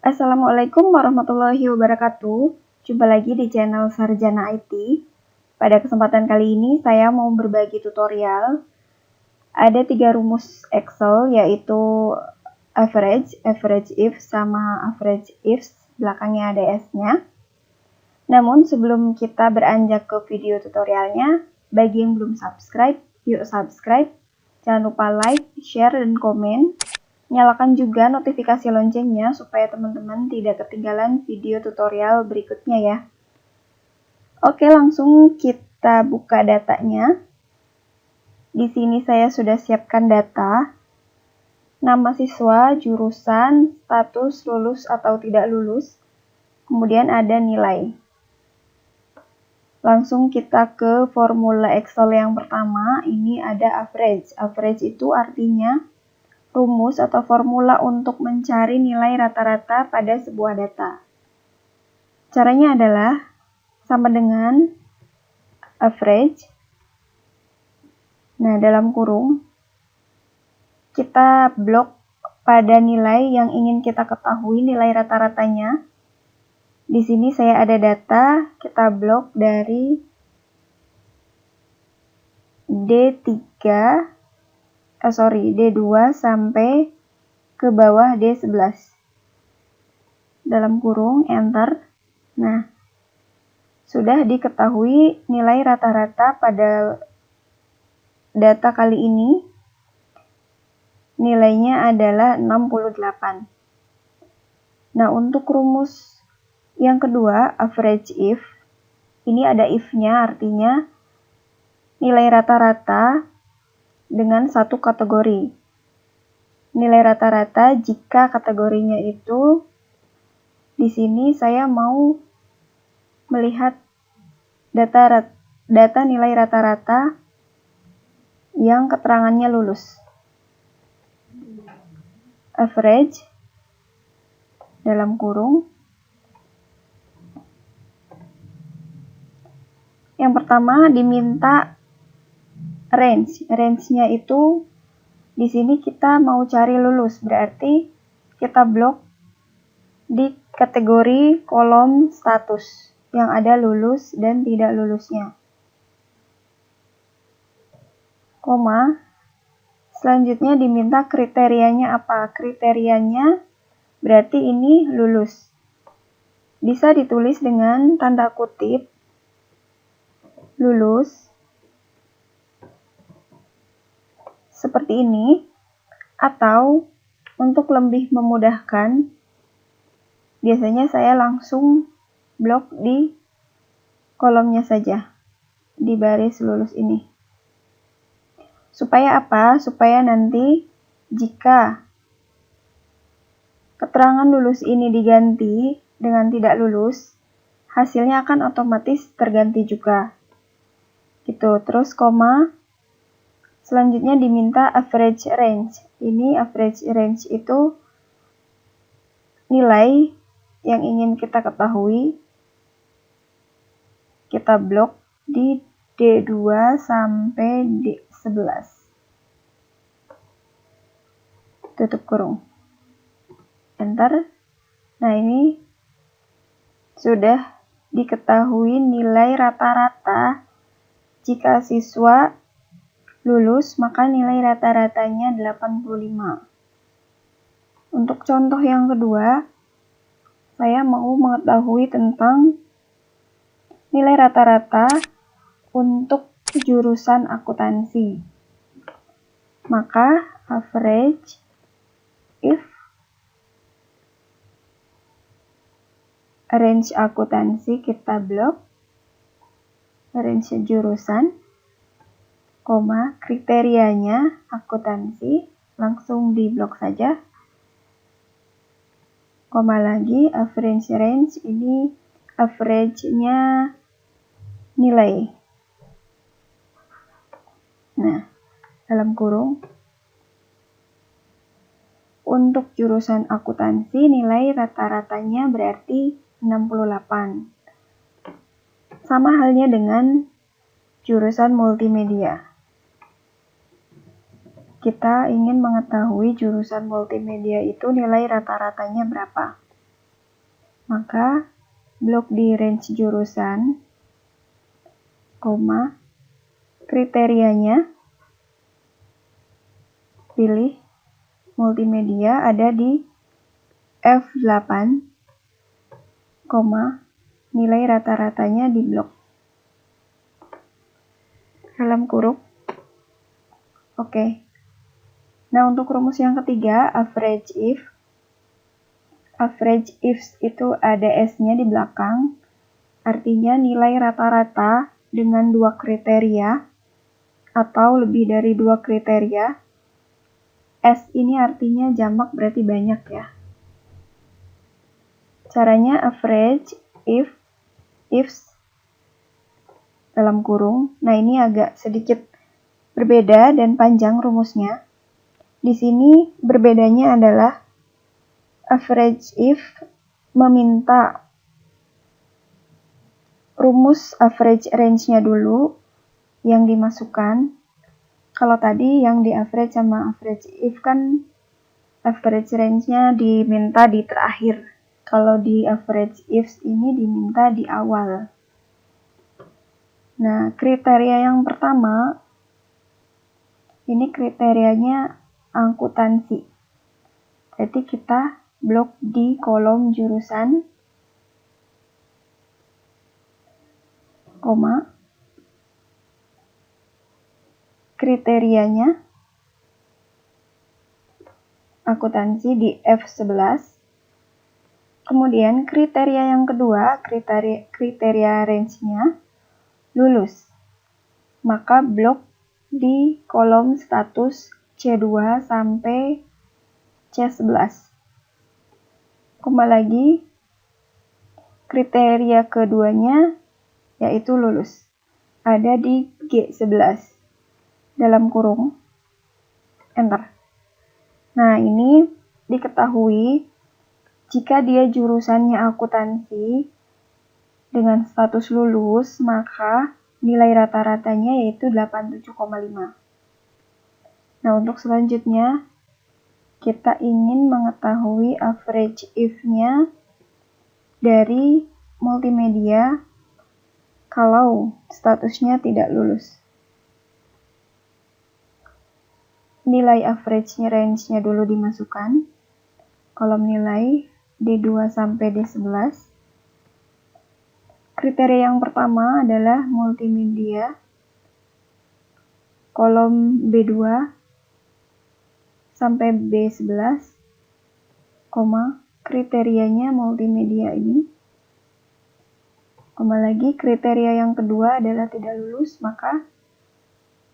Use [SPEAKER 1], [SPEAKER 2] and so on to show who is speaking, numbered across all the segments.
[SPEAKER 1] Assalamualaikum warahmatullahi wabarakatuh. Jumpa lagi di channel Sarjana IT. Pada kesempatan kali ini saya mau berbagi tutorial. Ada 3 rumus Excel, yaitu average, average if, sama average ifs, belakangnya ada S-nya. Namun sebelum kita beranjak ke video tutorialnya, bagi yang belum subscribe, yuk subscribe. Jangan lupa like, share, dan komen. Nyalakan juga notifikasi loncengnya supaya teman-teman tidak ketinggalan video tutorial berikutnya ya. Oke, langsung kita buka datanya. Di sini saya sudah siapkan data. Nama siswa, jurusan, status lulus atau tidak lulus. Kemudian ada nilai. Langsung kita ke formula Excel yang pertama. Ini ada average. Average itu artinya rumus atau formula untuk mencari nilai rata-rata pada sebuah data. Caranya adalah sama dengan average. Nah, dalam kurung kita blok pada nilai yang ingin kita ketahui, nilai rata-ratanya. Di sini saya ada data, kita blok dari D2 sampai ke bawah D11. Dalam kurung, enter. Nah, sudah diketahui nilai rata-rata pada data kali ini. Nilainya adalah 68. Nah, untuk rumus yang kedua, average if. Ini ada if-nya, artinya nilai rata-rata dengan satu kategori. Nilai rata-rata jika kategorinya itu, di sini saya mau melihat data nilai rata-rata yang keterangannya lulus. Average dalam kurung. Yang pertama diminta range. Range-nya itu di sini kita mau cari lulus, berarti kita blok di kategori kolom status yang ada lulus dan tidak lulusnya. Koma. Selanjutnya diminta kriterianya apa? Kriterianya berarti ini lulus. Bisa ditulis dengan tanda kutip lulus seperti ini, atau untuk lebih memudahkan, biasanya saya langsung blok di kolomnya saja, di baris lulus ini. Supaya apa? Supaya nanti jika keterangan lulus ini diganti dengan tidak lulus, hasilnya akan otomatis terganti juga. Gitu. Terus koma. Selanjutnya diminta average range. Ini average range itu nilai yang ingin kita ketahui. Kita blok di D2 sampai D11. Tutup kurung. Enter. Nah, ini sudah diketahui nilai rata-rata. Jika siswa lulus, maka nilai rata-ratanya 85. Untuk contoh yang kedua, saya mau mengetahui tentang nilai rata-rata untuk jurusan akuntansi. Maka average if range akuntansi kita blok, range jurusan, koma, kriterianya akuntansi, langsung di blok saja. Koma lagi, average range, ini average-nya nilai. Nah, dalam kurung. Untuk jurusan akuntansi, nilai rata-ratanya berarti 68. Sama halnya dengan jurusan multimedia. Kita ingin mengetahui jurusan multimedia itu nilai rata-ratanya berapa. maka blok di range jurusan, kriterianya, pilih multimedia ada di F8, nilai rata-ratanya di blok. Dalam kurung. Oke. Nah, untuk rumus yang ketiga, average if. Average if itu ada S-nya di belakang, artinya nilai rata-rata dengan 2 kriteria atau lebih dari 2 kriteria. S ini artinya jamak, berarti banyak ya. Caranya average ifs dalam kurung. Nah, ini agak sedikit berbeda dan panjang rumusnya. Di sini berbedanya adalah average if meminta rumus average range-nya dulu yang dimasukkan. Kalau tadi yang di average sama average if kan average range-nya diminta di terakhir. Kalau di average ifs ini diminta di awal. Nah, kriteria yang pertama, ini kriterianya akuntansi. Jadi kita blok di kolom jurusan, kriterianya akuntansi di F11. Kemudian kriteria yang kedua, kriteria range-nya lulus. Maka blok di kolom status C2 sampai C11. Kembali lagi, kriteria keduanya yaitu lulus. Ada di G11. Dalam kurung. Enter. Nah, ini diketahui jika dia jurusannya akuntansi dengan status lulus, maka nilai rata-ratanya yaitu 87,5. Nah, untuk selanjutnya, kita ingin mengetahui average if-nya dari multimedia kalau statusnya tidak lulus. Nilai average-nya, range-nya dulu dimasukkan. Kolom nilai D2 sampai D11. Kriteria yang pertama adalah multimedia. Kolom B2 sampai B11, kriterianya multimedia ini. Kembali lagi, kriteria yang kedua adalah tidak lulus, maka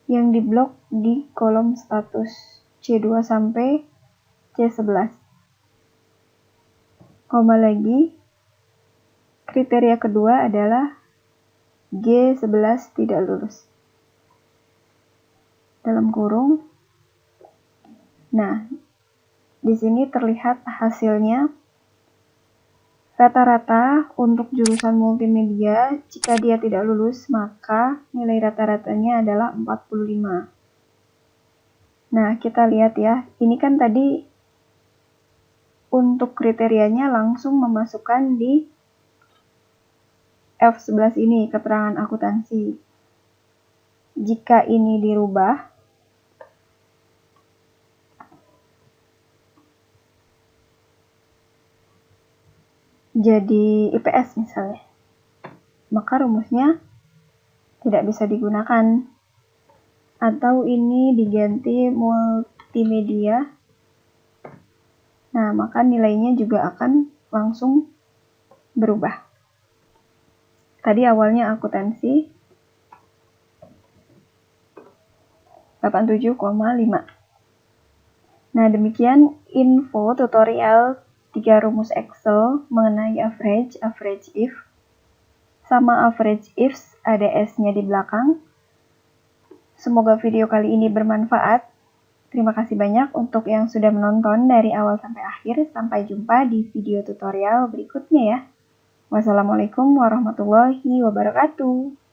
[SPEAKER 1] yang diblok di kolom status C2 sampai C11. Kembali lagi, kriteria kedua adalah G11 tidak lulus. Dalam kurung. Nah, di sini terlihat hasilnya. Rata-rata untuk jurusan multimedia, jika dia tidak lulus, maka nilai rata-ratanya adalah 45. Nah, kita lihat ya, ini kan tadi untuk kriterianya langsung memasukkan di F11 ini, keterangan akuntansi. Jika ini dirubah, jadi IPS misalnya, maka rumusnya tidak bisa digunakan. Atau ini diganti multimedia, nah maka nilainya juga akan langsung berubah. Tadi awalnya akuntansi 87,5. Nah, demikian info tutorial 3 rumus Excel mengenai average if, sama average ifs, ada S-nya di belakang. Semoga video kali ini bermanfaat. Terima kasih banyak untuk yang sudah menonton dari awal sampai akhir. Sampai jumpa di video tutorial berikutnya ya. Wassalamualaikum warahmatullahi wabarakatuh.